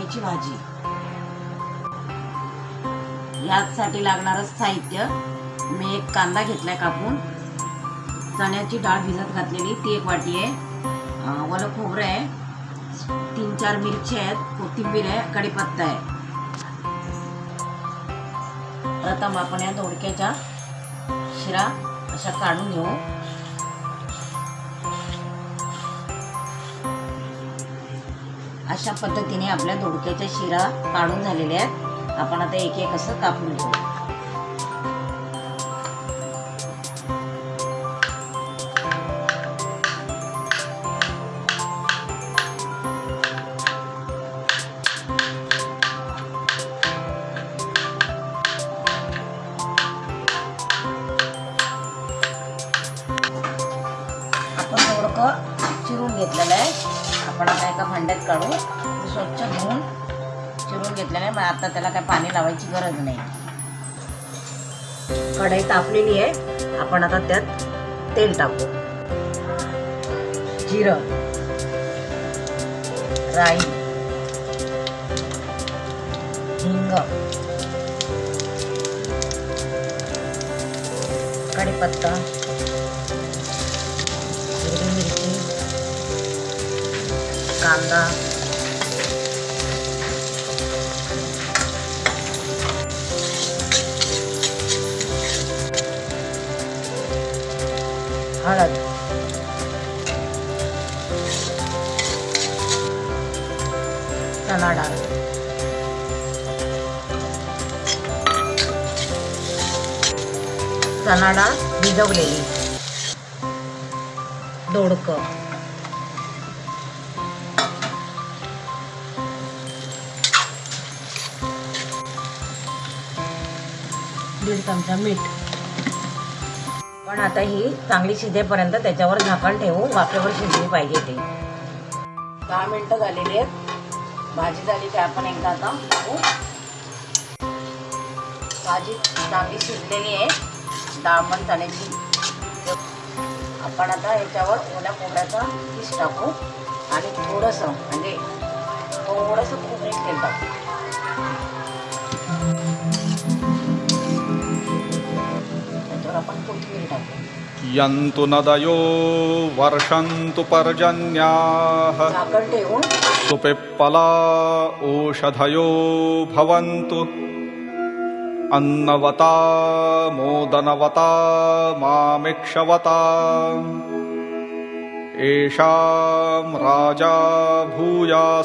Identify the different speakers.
Speaker 1: वांग्याची भाजी। यासाठी लागणारं साहित्य, मी एक कांदा घेतलाय कापून, चण्याची डाळ भिजत घातलेली ती 1 वाटी आहे, ओलं खोबरं आहे, 3-4 मिरची आहेत, कोथिंबीर आहे, कढीपत्ता आहे। प्रथम आपण या दोडक्याच्या शिरा अशा काढून घेऊ। अशा पद्धतीने आपल्या दोडक्याच्या शिरा काढून झालेल्या आहेत। आपण आता एक एक असं कापून घेऊ। आपण दोडकं चिरून घेतलेलं आहे, आपण आता एका भांड्यात काढू। स्वच्छ धुवून चिरून घेतलेलं आहे, मग आता त्याला काय पाणी लावायची गरज नाही। कढई तापलेली आहे, आपण आता त्यात तेल टाकू। जिरं, राई, हिंग, कढीपत्ता, हिरवी मिरची, कांदा, हळद, चणा डाळ, चणा डाळ भिजवलेली, दोडकं, 1.5 चमचा मीठ। पण आता ही चांगली शिजेपर्यंत त्याच्यावर झाकण ठेवू, वाफेवर शिजली पाहिजे ते। 10 मिनिटं झालेली आहेत, भाजी झाली की आपण एकदा आता बघू। भाजी चांगली शिजलेली आहे, डाळ पण चण्याची। आपण आता याच्यावर ओल्या खोबऱ्याचा किस टाकू आणि थोडंसं खोबरेल तेल टाकू। त्याच्यावर आपण कोथिंबीर टाकू।
Speaker 2: यन्तु नदयो वर्षन्तु पर्जन्याः
Speaker 1: झाकण ठेवून
Speaker 2: सुपिप्पला ओषधयो भवन्तु अन्नवता मोदनवता मामिक्षवता येषां राजा भूयास्।